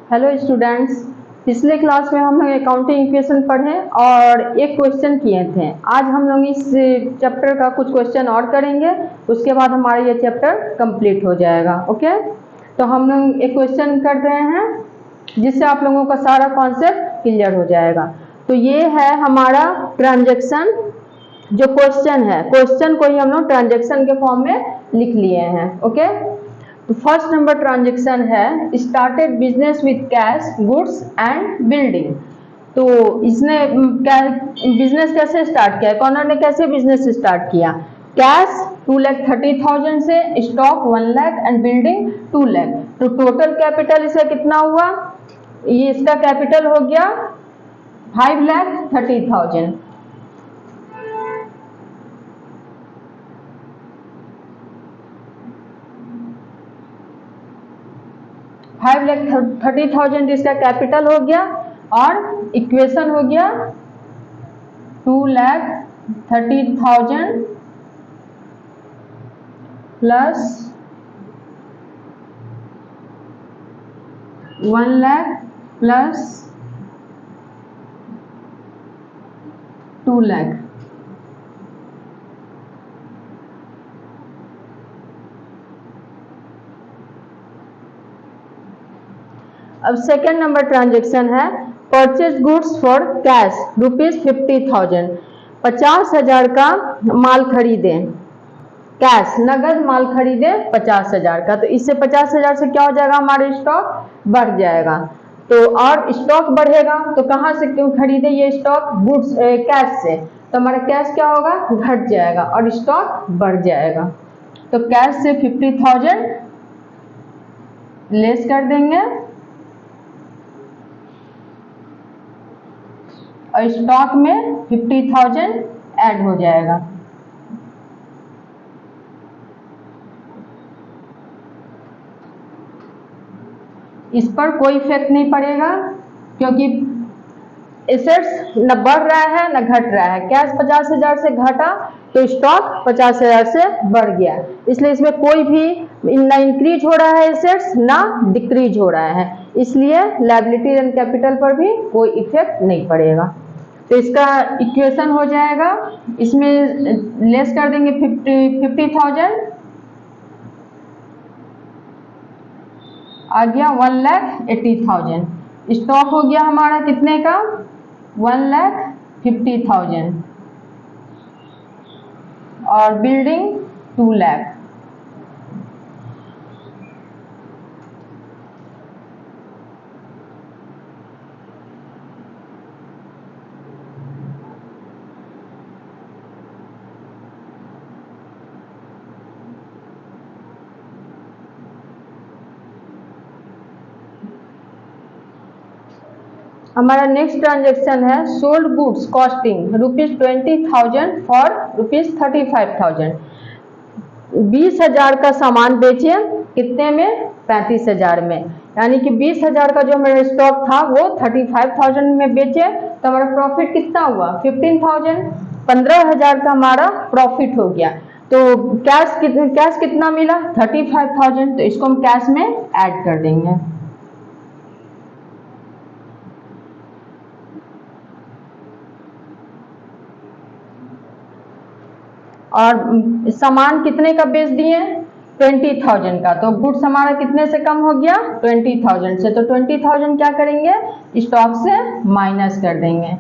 Hello students, पिछले class में हम लोग अकाउंटिंग इक्वेशन पढ़े और एक क्वेश्चन किए थे। आज हम लोग इस चैप्टर का कुछ क्वेश्चन और करेंगे, उसके बाद हमारा ये चैप्टर कंप्लीट हो जाएगा। ओके, तो हम लोग एक क्वेश्चन कर रहे हैं जिससे आप लोगों का सारा कॉन्सेप्ट क्लियर हो जाएगा। तो ये है हमारा ट्रांजैक्शन, जो क्वेश्चन है, क्वेश्चन को ही हम लोग ट्रांजैक्शन के फॉर्म में लिख लिए हैं। ओके, तो फर्स्ट नंबर ट्रांजैक्शन है started business with cash goods and building. तो इसने बिजनेस कैसे स्टार्ट किया, कॉर्नर ने कैसे बिजनेस स्टार्ट किया? कैश 2,30,000 से, stock 1 lakh and building 2 lakh. तो टोटल कैपिटल इसे कितना हुआ? ये इसका कैपिटल हो गया 5,30,000। 5,30,000 इसका कैपिटल हो गया और इक्वेशन हो गया 2,30,000 प्लस 1 लाख प्लस 2 लाख। अब सेकेंड नंबर ट्रांजैक्शन है परचेज गुड्स फॉर कैश ₹50,000। 50,000 का माल खरीदे, कैश नगद माल खरीदे 50,000 का। तो इससे 50,000 से क्या हो जाएगा, हमारे स्टॉक बढ़ जाएगा। तो और स्टॉक बढ़ेगा तो कहाँ से क्यों खरीदे ये स्टॉक? गुड्स कैश से। तो हमारा कैश क्या होगा, घट जाएगा और स्टॉक बढ़ जाएगा। तो कैश से 50,000 लेस कर देंगे और स्टॉक में 50,000 ऐड हो जाएगा। इस पर कोई इफेक्ट नहीं पड़ेगा क्योंकि एसेट्स न बढ़ रहा है न घट रहा है। कैश 50,000 से घटा तो स्टॉक 50,000 से बढ़ गया, इसलिए इसमें कोई भी ना इंक्रीज हो रहा है एसेट्स ना डिक्रीज हो रहा है, इसलिए लायबिलिटी एंड कैपिटल पर भी कोई इफेक्ट नहीं पड़ेगा। तो इसका इक्वेशन हो जाएगा, इसमें लेस कर देंगे 50,000, आ गया 1,80,000। स्टॉक हो गया हमारा कितने का, 1,50,000 और बिल्डिंग 2 लाख। हमारा नेक्स्ट ट्रांजैक्शन है सोल्ड गुड्स कॉस्टिंग ₹20,000 फॉर ₹35,000। 20,000 का सामान बेचे, कितने में? 35,000 में। यानी कि 20,000 का जो मेरा स्टॉक था वो 35,000 में बेचे, तो हमारा प्रॉफिट कितना हुआ? 15,000। 15,000 का हमारा प्रॉफिट हो गया। तो कैश कितना मिला? 35,000। तो इसको हम कैश में ऐड कर देंगे। और सामान कितने का बेच दिए? 20,000 का। तो गुड्स हमारा कितने से कम हो गया? 20,000 से। तो 20,000 क्या करेंगे, स्टॉक से माइनस कर देंगे।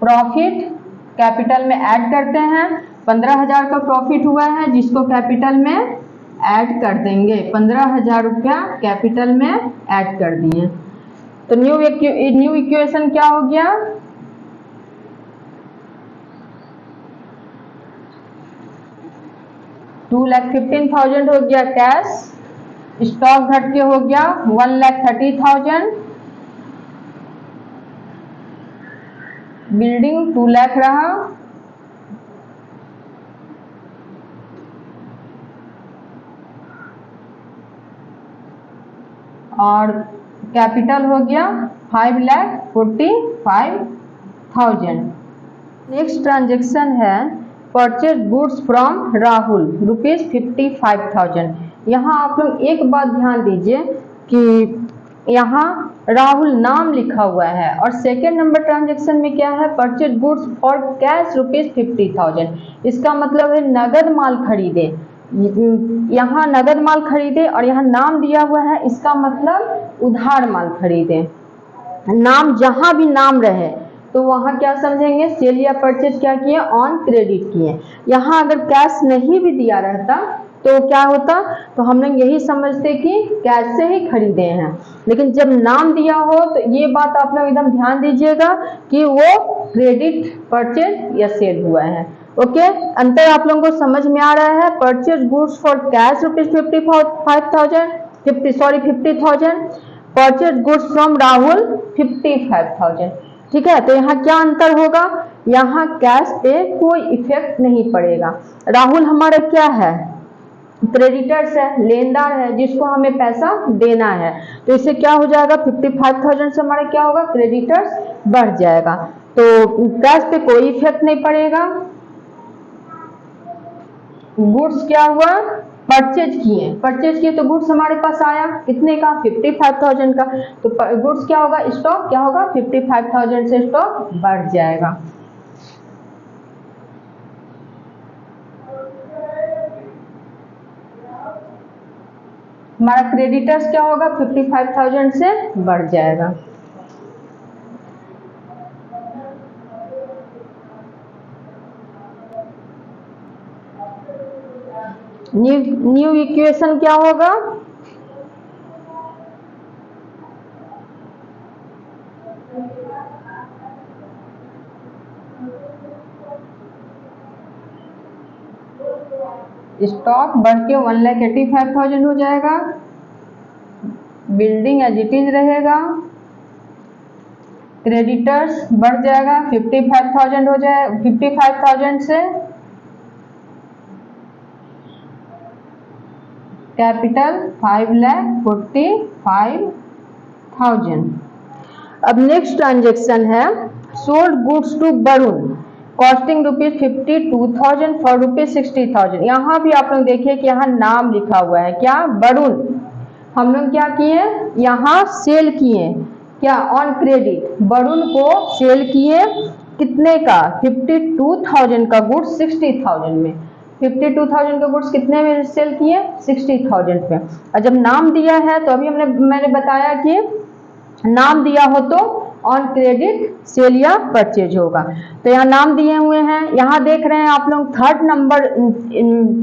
प्रॉफिट कैपिटल में ऐड करते हैं। 15,000 का प्रॉफिट हुआ है जिसको कैपिटल में ऐड कर देंगे। 15,000 रुपया कैपिटल में ऐड कर दिए। तो न्यू इक्वेशन क्या हो गया? $2,15,000 हो गया कैश, स्टॉक घट के हो गया 1,30,000, बिल्डिंग 2 लाख रहा और कैपिटल हो गया 5,45,000। नेक्स्ट ट्रांजेक्शन है परचेज गुड्स फ्रॉम राहुल ₹55,000। यहाँ आप लोग एक बात ध्यान दीजिए कि यहाँ राहुल नाम लिखा हुआ है और सेकेंड नंबर ट्रांजेक्शन में क्या है, परचेज गुड्स फॉर कैश ₹50,000। इसका मतलब है नगद माल खरीदे, यहाँ नगद माल खरीदे और यहाँ नाम दिया हुआ है, इसका मतलब उधार माल खरीदे। नाम जहां भी नाम रहे तो वहां क्या समझेंगे, सेल या परचेज क्या किए, ऑन क्रेडिट किए। यहाँ अगर कैश नहीं भी दिया रहता तो क्या होता, तो हम लोग यही समझते कि कैश से ही खरीदे हैं। लेकिन जब नाम दिया हो तो ये बात आप लोग एकदम ध्यान दीजिएगा कि वो क्रेडिट, परचेज या सेल हुआ है। ओके, अंतर आप लोगों को समझ में आ रहा है। Purchase goods for cash ₹50,000, purchase goods from Rahul 55,000। ठीक है, तो यहाँ क्या अंतर होगा, यहाँ कैश पे कोई इफेक्ट नहीं पड़ेगा। राहुल हमारा क्या है, क्रेडिटर्स है, लेनदार है, जिसको हमें पैसा देना है। तो इससे क्या हो जाएगा, 55,000 से हमारा क्या होगा, क्रेडिटर्स बढ़ जाएगा। तो कैश पे कोई इफेक्ट नहीं पड़ेगा। गुड्स क्या हुआ, परचेज किए तो गुड्स हमारे पास आया कितने का, 55,000 का। तो गुड्स क्या होगा, स्टॉक क्या होगा, 55,000 से स्टॉक बढ़ जाएगा। हमारा क्रेडिटर्स क्या होगा, 55,000 से बढ़ जाएगा। न्यू इक्वेशन क्या होगा, स्टॉक बढ़ के 1,85,000 हो जाएगा, बिल्डिंग एज इट इज रहेगा, क्रेडिटर्स बढ़ जाएगा 55,000 हो जाए, 55,000 से कैपिटल 5,45,000। अब नेक्स्ट ट्रांजेक्शन है sold goods to Varun costing ₹52,000 for ₹60,000। यहाँ भी आप लोग देखिए कि यहाँ नाम लिखा हुआ है क्या, वरुण। हम लोग क्या किए, यहाँ सेल किए क्या, ऑन क्रेडिट, वरुण को सेल किए कितने का, 52,000 का गुड्स 60,000 में। 52,000 का गुड्स कितने में सेल किए, 60,000 पे। और जब नाम दिया है तो अभी मैंने बताया कि नाम दिया हो तो ऑन क्रेडिट सेल या परचेज होगा। तो यहाँ नाम दिए हुए हैं, यहाँ देख रहे हैं आप लोग थर्ड नंबर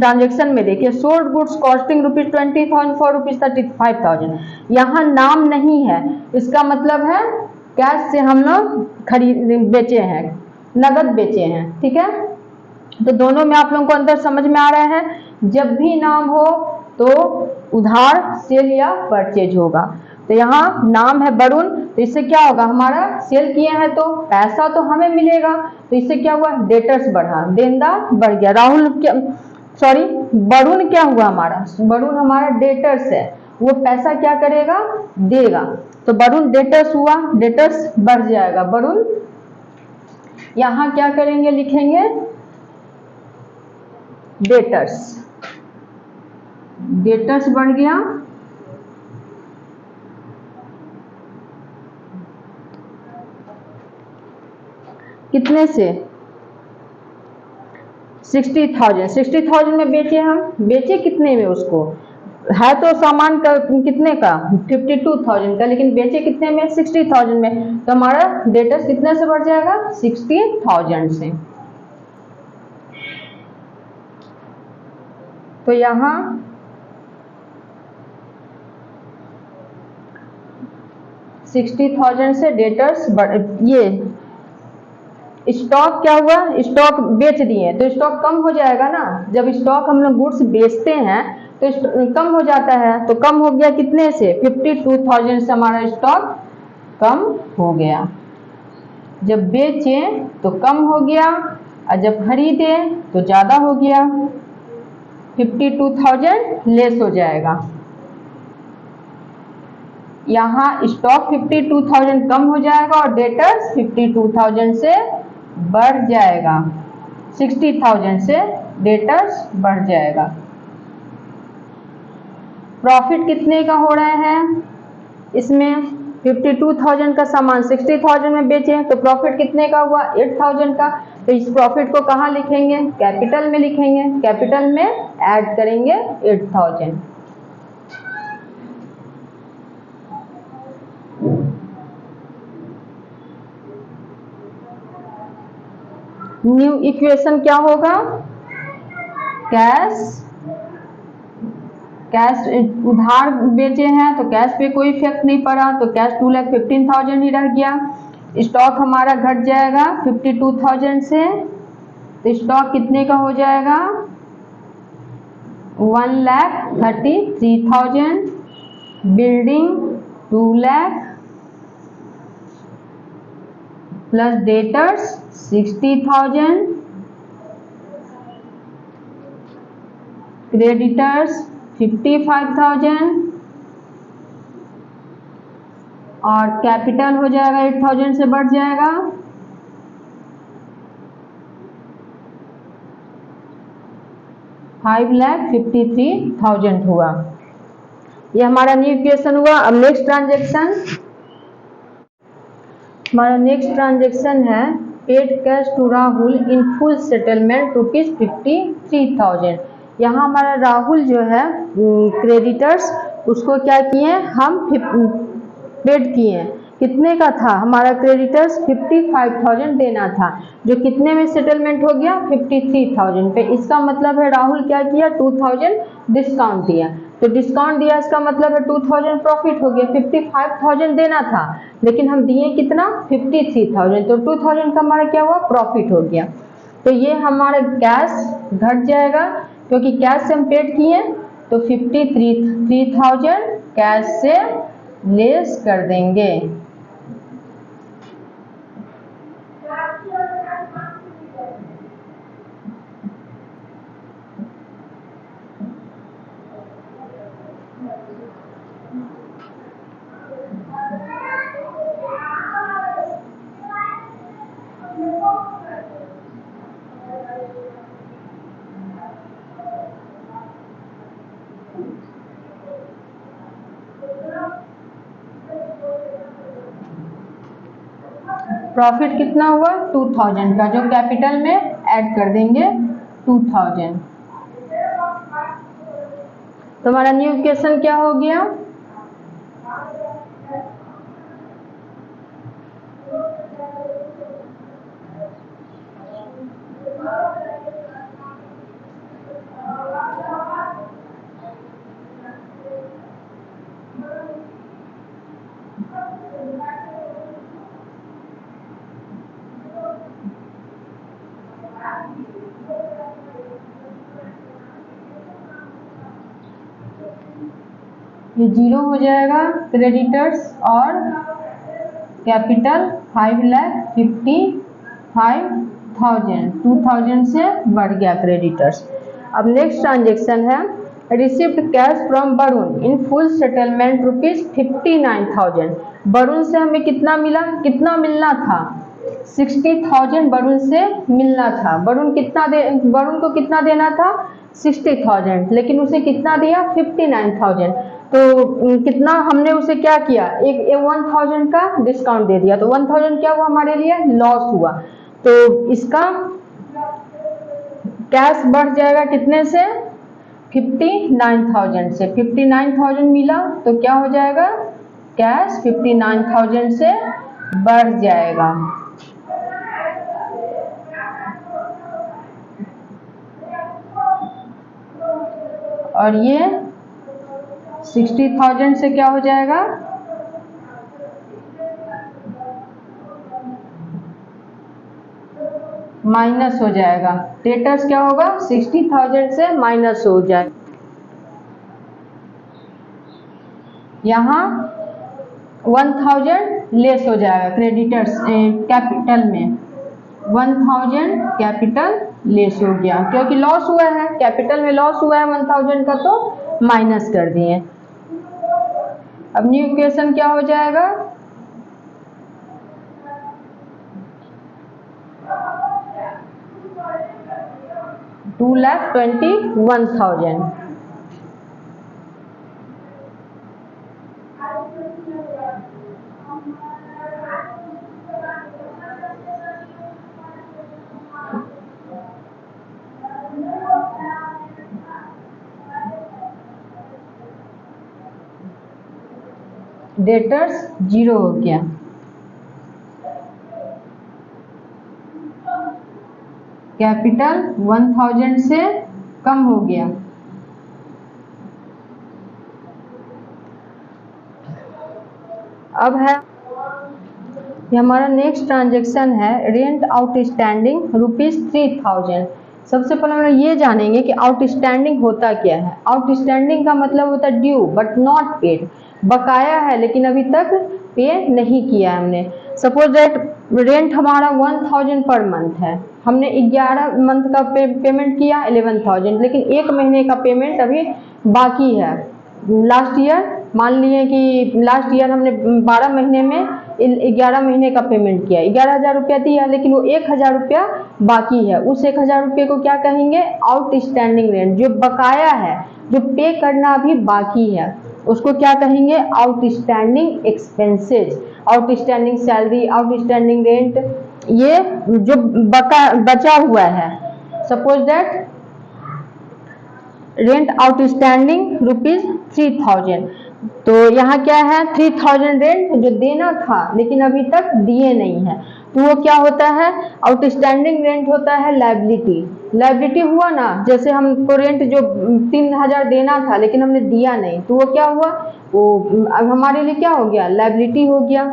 ट्रांजेक्शन में देखिए, सोल्ड गुड्स कॉस्टिंग ₹20,000 फॉर ₹35,000। यहाँ नाम नहीं है, इसका मतलब है कैश से हम लोग बेचे हैं, नगद बेचे हैं। ठीक है, तो दोनों में आप लोगों को अंतर समझ में आ रहा है। जब भी नाम हो तो उधार सेल या परचेज होगा। तो यहाँ नाम है वरुण, तो इससे क्या होगा, हमारा सेल किए हैं तो पैसा तो हमें मिलेगा, तो इससे क्या हुआ, डेटर्स बढ़ा, देनदार बढ़ गया। वरुण क्या हुआ, वरुण हमारा डेटर्स है, वो पैसा क्या करेगा, देगा। तो वरुण डेटर्स हुआ, डेटर्स बढ़ जाएगा, वरुण यहाँ क्या करेंगे, लिखेंगे डेटर्स बढ़ गया, कितने से, 60,000 में बेचे हम, बेचे कितने में, उसको है तो सामान का कितने का, 52,000 का, लेकिन बेचे कितने में, 60,000 में। तो हमारा डेटर्स कितने से बढ़ जाएगा, 60,000 से। तो यहाँ 60,000 से डेटर्स ये स्टॉक क्या हुआ, स्टॉक बेच दिए तो स्टॉक कम हो जाएगा ना। जब स्टॉक हम लोग गुड्स बेचते हैं तो कम हो जाता है, तो कम हो गया कितने से, 52,000 से हमारा स्टॉक कम हो गया। जब बेचे तो कम हो गया और जब खरीदे तो ज्यादा हो गया, 52,000 लेस हो जाएगा। यहाँ स्टॉक 52,000 कम हो जाएगा और डेटर्स 52,000 से बढ़ जाएगा, 60,000 से डेटर्स बढ़ जाएगा। प्रॉफिट कितने का हो रहा है, इसमें 52,000 का सामान 60,000 में बेचे हैं, तो प्रॉफिट कितने का हुआ, 8,000 का। तो इस प्रॉफिट को कहाँ लिखेंगे, कैपिटल में लिखेंगे, कैपिटल में ऐड करेंगे 8,000। न्यू इक्वेशन क्या होगा, कैश उधार बेचे हैं तो कैश पे कोई इफेक्ट नहीं पड़ा, तो कैश 2,15,000 ही रह गया। स्टॉक हमारा घट जाएगा 52,000 से, तो स्टॉक कितने का हो जाएगा, 1,33,000। Building 2 lakh plus debtors 60,000, creditors 55,000 और कैपिटल हो जाएगा 8,000 से बढ़ जाएगा 5,53,000 हुआ। ये हमारा न्यू इक्वेशन हुआ। अब नेक्स्ट ट्रांजेक्शन, हमारा नेक्स्ट ट्रांजेक्शन है paid cash to Rahul in full settlement ₹53,000। यहाँ हमारा राहुल जो है क्रेडिटर्स, उसको क्या किए, हम पेड किए। कितने का था हमारा क्रेडिटर्स, 55,000 देना था, जो कितने में सेटलमेंट हो गया, 53,000 पे। इसका मतलब है राहुल क्या किया, 2,000 डिस्काउंट दिया। तो डिस्काउंट दिया इसका मतलब है 2,000 प्रॉफिट हो गया। 55,000 देना था लेकिन हम दिए कितना, 53,000, तो 2,000 का हमारा क्या हुआ, प्रॉफिट हो गया। तो ये हमारा कैश घट जाएगा क्योंकि कैश से हम पेड किए, तो 53,000 कैश से लेस कर देंगे। प्रॉफिट कितना हुआ, 2,000 का, जो कैपिटल में ऐड कर देंगे 2,000। तो हमारा न्यू इक्वेशन क्या हो गया, ये 0 हो जाएगा। क्रेडिटर्स और कैपिटल 5,55,000, 2,000 से बढ़ गया क्रेडिटर्स। अब नेक्स्ट ट्रांजेक्शन है received cash from Varun in full settlement ₹59,000। Varun से हमें कितना मिला, कितना मिलना था, 60,000 वरुण से मिलना था। वरुण को कितना देना था, 60,000, लेकिन उसे कितना दिया, 59,000। तो कितना हमने उसे क्या किया, एक 1,000 का डिस्काउंट दे दिया, तो 1,000 क्या हुआ, हमारे लिए लॉस हुआ। तो इसका कैश बढ़ जाएगा कितने से, 59,000 से। 59,000 मिला तो क्या हो जाएगा, कैश 59,000 से बढ़ जाएगा। और ये 60,000 से क्या हो जाएगा, माइनस हो जाएगा। डेटर्स क्या होगा, 60,000 से माइनस हो जाएगा। यहाँ 1,000 लेस हो जाएगा क्रेडिटर्स कैपिटल में, 1,000 कैपिटल लेस हो गया क्योंकि लॉस हुआ है, कैपिटल में लॉस हुआ है 1,000 का, तो माइनस कर दिए। अब न्यू इक्वेशन क्या हो जाएगा, 2,21,000। डेटर्स 0 हो गया। कैपिटल 1000 से कम हो गया। अब है ये हमारा नेक्स्ट ट्रांजेक्शन है रेंट आउटस्टैंडिंग ₹3000। सबसे पहले हम लोग ये जानेंगे कि आउटस्टैंडिंग होता क्या है। आउटस्टैंडिंग का मतलब होता है ड्यू बट नॉट पेड, बकाया है लेकिन अभी तक पे नहीं किया है हमने। सपोज दैट रेंट हमारा 1000 पर मंथ है, हमने 11 मंथ का पेमेंट किया 11,000, लेकिन एक महीने का पेमेंट अभी बाकी है। लास्ट ईयर मान लिए कि लास्ट ईयर हमने 12 महीने में 11 महीने का पेमेंट किया, 11,000 रुपया दिया, लेकिन वो 1,000 रुपया बाकी है। उस 1,000 रुपये को क्या कहेंगे? Outstanding rent. जो बकाया है, जो पे करना अभी बाकी है, उसको क्या कहेंगे? Outstanding expenses, outstanding salary, outstanding rent, ये जो बचा हुआ है। सपोज दैट रेंट आउटस्टैंडिंग ₹3000, तो यहाँ क्या है? 3000 रेंट जो देना था लेकिन अभी तक दिए नहीं है, तो वो क्या होता है? आउटस्टैंडिंग रेंट होता है लायबिलिटी। लायबिलिटी हुआ ना, जैसे हमको रेंट जो 3000 देना था लेकिन हमने दिया नहीं, तो वो क्या हुआ? वो अब हमारे लिए क्या हो गया? लायबिलिटी हो गया।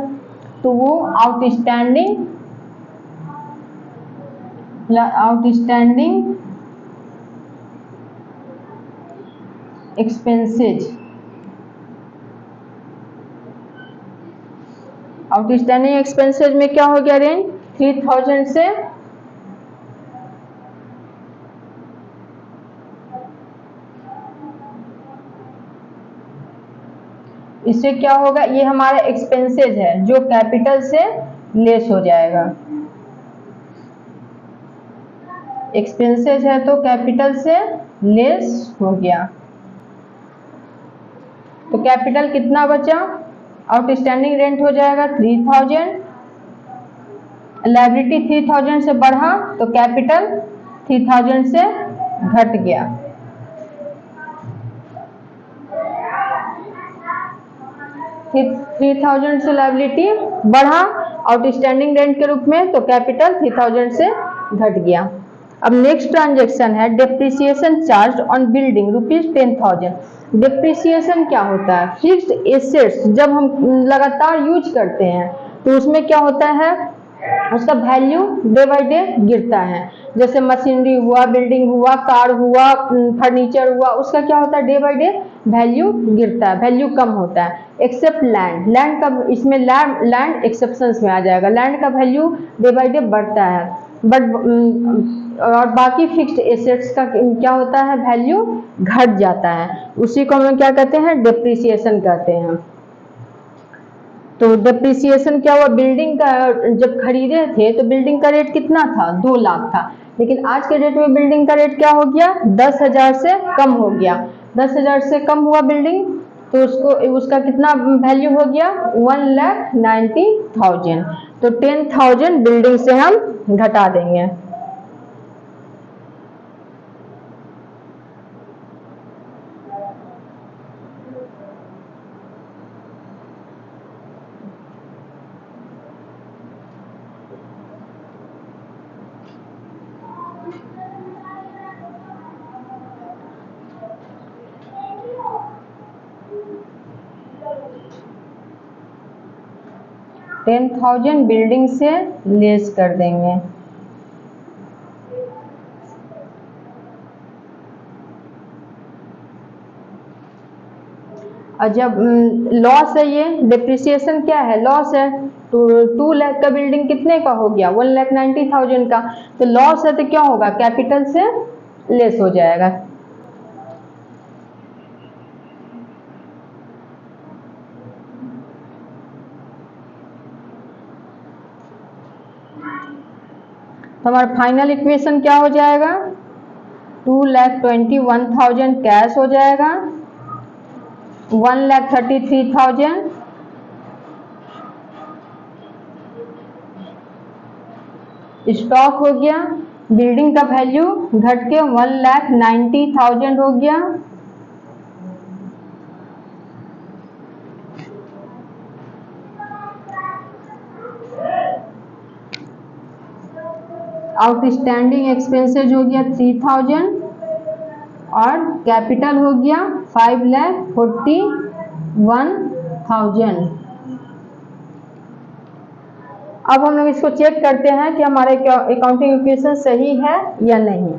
तो वो आउटस्टैंडिंग एक्सपेंसेज, आउटस्टैंडिंग एक्सपेंसेज में क्या हो गया? रेंट 3000 से इससे क्या होगा? ये हमारा एक्सपेंसेज है जो कैपिटल से लेस हो जाएगा। एक्सपेंसेज है तो कैपिटल से लेस हो गया। तो कैपिटल कितना बचा? आउटस्टैंडिंग रेंट हो जाएगा 3000, लायबिलिटी 3000 से बढ़ा तो कैपिटल 3000 से घट गया। फिर 3000 से लायबिलिटी बढ़ा आउटस्टैंडिंग रेंट के रूप में, तो कैपिटल 3000 से घट गया। अब नेक्स्ट ट्रांजेक्शन है depreciation charge on building ₹10,000। Depreciation क्या होता है? फिक्स्ड एसेट्स जब हम लगातार यूज करते हैं तो उसमें क्या होता है? उसका वैल्यू डे बाय डे गिरता है। जैसे मशीनरी हुआ, बिल्डिंग हुआ, कार हुआ, फर्नीचर हुआ, उसका क्या होता है? डे बाय डे वैल्यू गिरता है, वैल्यू कम होता है। एक्सेप्ट लैंड, लैंड का इसमें लैंड एक्सेप्शंस में आ जाएगा। लैंड का वैल्यू डे बाय डे बढ़ता है, बट और बाकी फिक्स्ड एसेट्स का क्या होता है? वैल्यू घट जाता है। उसी को हम लोग क्या कहते हैं? डेप्रिसिएशन कहते हैं। तो डेप्रिसिएशन क्या हुआ? बिल्डिंग का जब खरीदे थे तो बिल्डिंग का रेट कितना था? 2 लाख था, लेकिन आज के डेट में बिल्डिंग का रेट क्या हो गया? 10,000 से कम हो गया। 10,000 से कम हुआ बिल्डिंग, तो उसका कितना वैल्यू हो गया? 1,90,000। तो 10,000 बिल्डिंग से हम घटा देंगे। $10,000 बिल्डिंग से लेस कर देंगे। और जब लॉस है, ये डेप्रिसिएशन क्या है? लॉस है। तो 2 लाख का बिल्डिंग कितने का हो गया? 1,90,000 का। तो लॉस है तो क्या होगा? कैपिटल से लेस हो जाएगा। तो हमारा फाइनल इक्वेशन क्या हो जाएगा? 2,21,000 कैश हो जाएगा, 1,33,000 स्टॉक हो गया, बिल्डिंग का वैल्यू घट के 1,90,000 हो गया, आउटस्टैंडिंग एक्सपेंसेस हो गया 3,000 और कैपिटल हो गया 5,41,000। अब हम लोग इसको चेक करते हैं कि हमारे अकाउंटिंग इक्वेशन सही है या नहीं।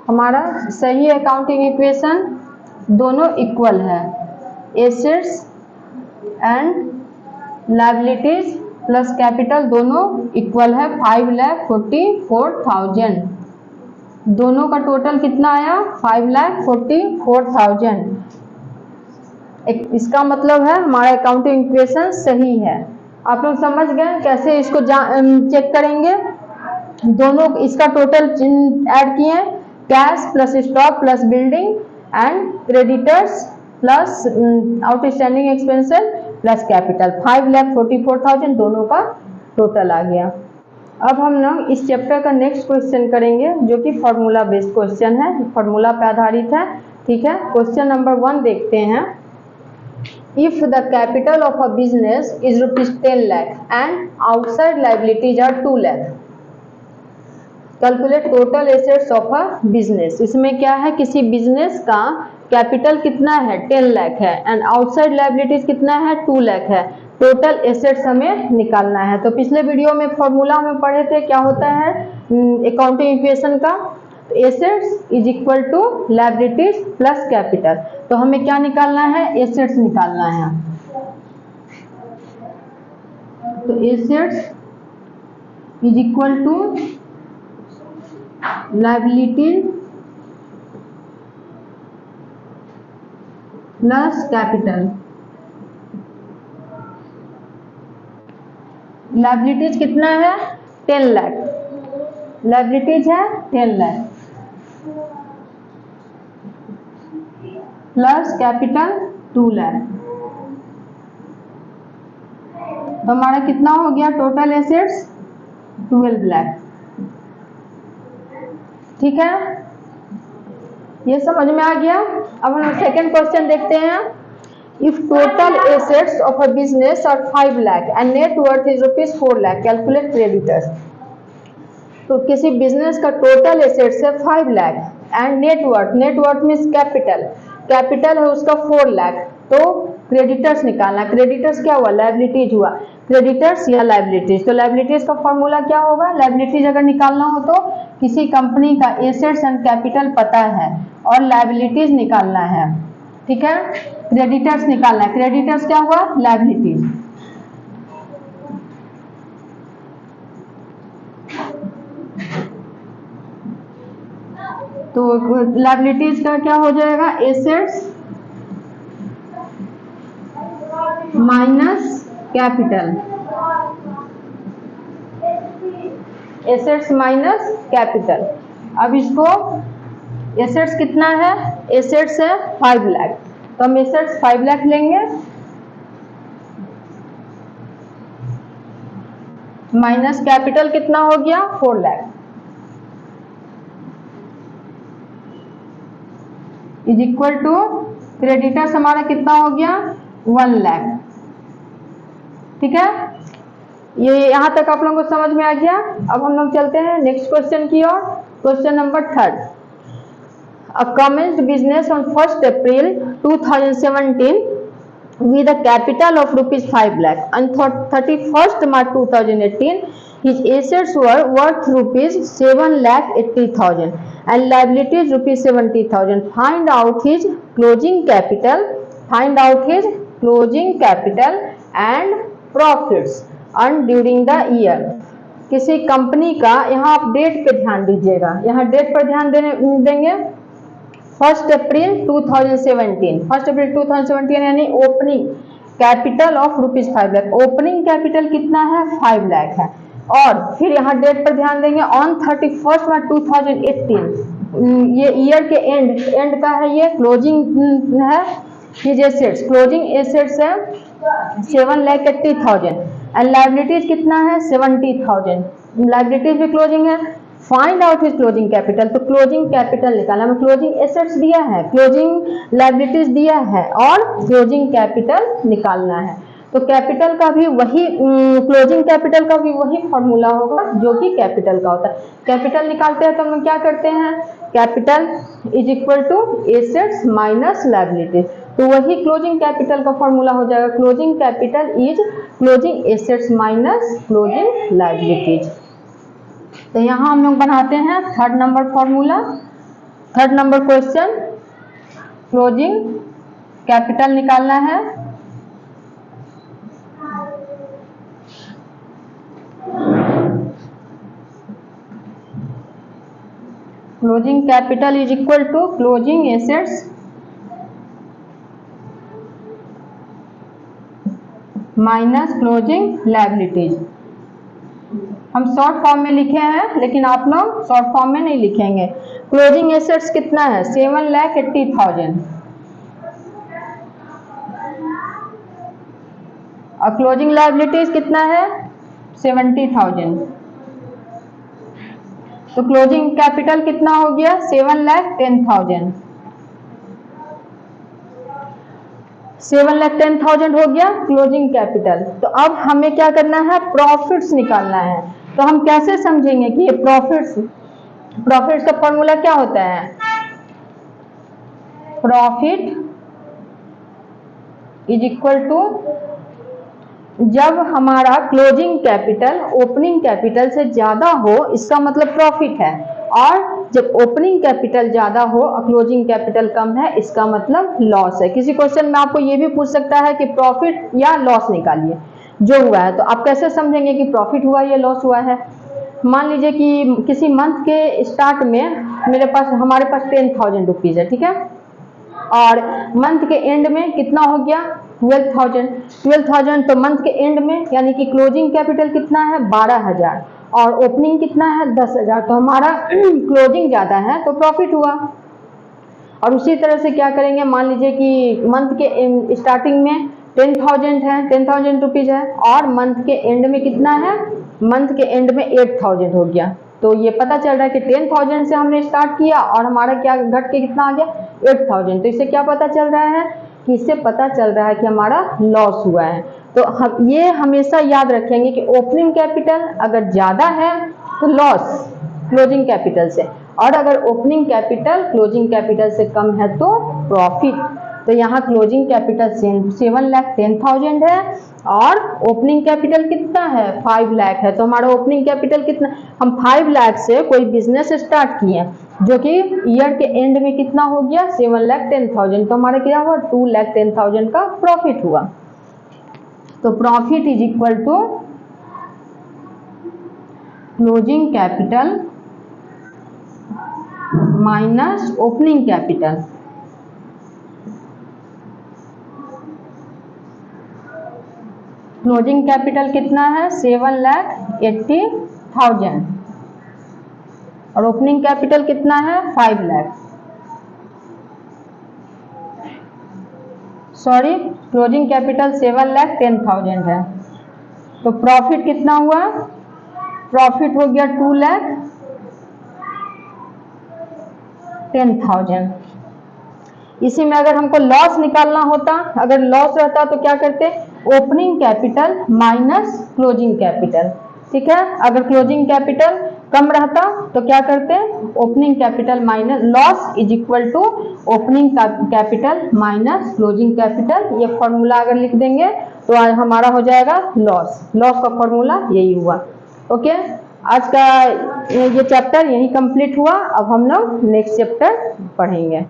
हमारा सही अकाउंटिंग इक्वेशन दोनों इक्वल है, assets and liabilities plus capital दोनों इक्वल है 5,44,000। दोनों का टोटल कितना आया 5,44,000। इसका मतलब है हमारा अकाउंटिंग इक्वेशन सही है। आप लोग समझ गए कैसे इसको चेक करेंगे। दोनों इसका टोटल ऐड किए, cash plus stock plus building and creditors plus outstanding expenses plus capital 5,44,000 दोनों का टोटल आ गया। अब हम लोग इस चैप्टर का नेक्स्ट क्वेश्चन करेंगे जो कि फॉर्मूला बेस्ड क्वेश्चन है, फॉर्मूला पे आधारित है। ठीक है, क्वेश्चन नंबर 1 देखते हैं। If the capital of a business is rupees 10 lakh and outside liabilities are 2 lakh, calculate total assets of a business. इसमें क्या है, किसी बिजनेस का कैपिटल कितना है 10 लाख है एंड आउटसाइड लायबिलिटीज कितना है 2 लाख है। टोटल एसेट्स हमें निकालना है। तो पिछले वीडियो में फॉर्मूला में पढ़े थे क्या होता है अकाउंटिंग इक्वेशन का, assets is equal to liabilities plus capital. तो हमें क्या निकालना है, एसेट्स निकालना है। तो assets is equal to liabilities plus capital. Liabilities कितना है 10 लाख, लायबिलिटीज है 10 लाख प्लस कैपिटल 2 लाख। तो हमारा कितना हो गया टोटल एसेट्स 12 लाख। ठीक है, ये समझ में आ गया। अब हम सेकंड क्वेश्चन देखते हैं। If total assets of a business are 5 lakh and net worth is rupees 4 lakh, calculate creditors. तो किसी बिजनेस का टोटल एसेट्स है 5 lakh and net worth means capital है उसका 4 लाख। तो क्रेडिटर्स निकालना। क्रेडिटर्स क्या हुआ, लायबिलिटीज हुआ। क्रेडिटर्स या लायबिलिटीज, तो लायबिलिटीज का फॉर्मूला क्या होगा, लायबिलिटीज अगर निकालना हो तो किसी कंपनी का एसेट्स एंड कैपिटल पता है और लायबिलिटीज निकालना है। ठीक है, क्रेडिटर्स निकालना है। क्रेडिटर्स क्या हुआ, लायबिलिटीज। तो लायबिलिटीज का क्या हो जाएगा, assets minus capital, assets minus capital. अब इसको एसेट्स कितना है, एसेट्स है 5 लाख, तो हम एसेट्स 5 लाख लेंगे माइनस कैपिटल कितना हो गया 4 lakh is equal to creditors हमारा कितना हो गया 1 लाख। ठीक है, ये यहां तक आप लोगों को समझ में आ गया। अब हम लोग चलते हैं नेक्स्ट क्वेश्चन की ओर। Question number 3। A commenced business on 1st April 2017 with a capital of rupees 5 lakh. On 31st March 2018, His assets were worth rupees 7,80,000 and liabilities rupees 70,000. Find out his closing capital. Find out his closing capital and profits earned during the year. किसी company का, यहाँ आप date पे ध्यान दीजिएगा, यहाँ date पर ध्यान देंगे 1 अप्रैल 2017, 1 अप्रैल 2017 यानी opening capital of rupees 5 lakh. Opening capital कितना है? 5 लाख है। और फिर यहाँ डेट पर ध्यान देंगे ऑन 31 मार्च 2018, ये ईयर के एंड का है, ये क्लोजिंग है। हिज एसेट्स, क्लोजिंग एसेट्स है 7,80,000 एंड लायबिलिटीज कितना है? 70,000। लायबिलिटीज भी क्लोजिंग है। Find out his closing capital, तो क्लोजिंग कैपिटल निकालना, हमें क्लोजिंग एसेट्स दिया है, क्लोजिंग लायबिलिटीज दिया है और क्लोजिंग कैपिटल निकालना है। तो कैपिटल का भी वही, क्लोजिंग कैपिटल का भी वही फॉर्मूला होगा जो कि कैपिटल का होता है। कैपिटल निकालते हैं तो हम क्या करते हैं? Capital is equal to assets minus liabilities, तो वही क्लोजिंग कैपिटल का फॉर्मूला हो जाएगा। Closing capital is closing assets minus closing liabilities. तो यहाँ हम लोग बनाते हैं 3rd number formula, 3rd number question. Closing capital निकालना है, closing capital is equal to closing assets minus closing liabilities. हम शॉर्ट फॉर्म में लिखे हैं, लेकिन आप लोग शॉर्ट फॉर्म में नहीं लिखेंगे। क्लोजिंग एसेट्स कितना है? 7,80,000 और क्लोजिंग लायबिलिटीज कितना है? 70,000। तो क्लोजिंग कैपिटल कितना हो गया? 7,10,000। 7,10,000 हो गया क्लोजिंग कैपिटल। तो अब हमें क्या करना है? प्रॉफिट्स निकालना है। तो हम कैसे समझेंगे कि ये प्रॉफिट्स का फॉर्मूला क्या होता है? प्रॉफिट इज इक्वल टू, जब हमारा क्लोजिंग कैपिटल ओपनिंग कैपिटल से ज्यादा हो इसका मतलब प्रॉफिट है, और जब ओपनिंग कैपिटल ज्यादा हो और क्लोजिंग कैपिटल कम है इसका मतलब लॉस है। किसी क्वेश्चन में आपको ये भी पूछ सकता है कि प्रॉफिट या लॉस निकालिए जो हुआ है, तो आप कैसे समझेंगे कि प्रॉफिट हुआ या लॉस हुआ है? मान लीजिए कि किसी मंथ के स्टार्ट में हमारे पास 10,000 रुपीज है, ठीक है, और मंथ के एंड में कितना हो गया? 12,000। तो मंथ के एंड में यानी कि क्लोजिंग कैपिटल कितना है? 12,000 और ओपनिंग कितना है? 10,000। तो हमारा क्लोजिंग ज्यादा है तो प्रॉफिट हुआ। और उसी तरह से क्या करेंगे? मान लीजिए कि मंथ के स्टार्टिंग में 10,000 है, 10,000 रुपीज है, और मंथ के एंड में कितना है? मंथ के एंड में 8,000 हो गया। तो ये पता चल रहा है कि 10,000 से हमने स्टार्ट किया और हमारा क्या घट के कितना आ गया? 8,000। तो इससे क्या पता चल रहा है? कि इससे पता चल रहा है कि हमारा लॉस हुआ है। तो हम ये हमेशा याद रखेंगे कि ओपनिंग कैपिटल अगर ज्यादा है तो लॉस क्लोजिंग कैपिटल से, और अगर ओपनिंग कैपिटल क्लोजिंग कैपिटल से कम है तो प्रॉफिट। तो यहाँ क्लोजिंग कैपिटल 7,10,000 है और ओपनिंग कैपिटल कितना है? 5 लाख है। तो हमारा ओपनिंग कैपिटल कितना? हम 5 लाख से कोई बिजनेस स्टार्ट किए जो कि ईयर के एंड में कितना हो गया? 7,10,000। तो हमारा क्या हुआ? 2,10,000 का प्रॉफिट हुआ। तो profit is equal to closing capital minus opening capital. Closing capital कितना है? 7,80,000 और ओपनिंग कैपिटल कितना है? 5 लाख। सॉरी, क्लोजिंग कैपिटल 7,10,000 है। तो प्रॉफिट कितना हुआ? प्रॉफिट हो गया 2,10,000। इसी में अगर हमको लॉस निकालना होता, अगर लॉस रहता तो क्या करते? Opening capital minus closing capital, ठीक है। अगर क्लोजिंग कैपिटल कम रहता तो क्या करते? Opening capital minus loss is equal to opening capital minus closing capital. ये फॉर्मूला अगर लिख देंगे तो हमारा हो जाएगा लॉस। लॉस का फॉर्मूला यही हुआ। ओके, आज का ये चैप्टर यही कंप्लीट हुआ। अब हम लोग नेक्स्ट चैप्टर पढ़ेंगे।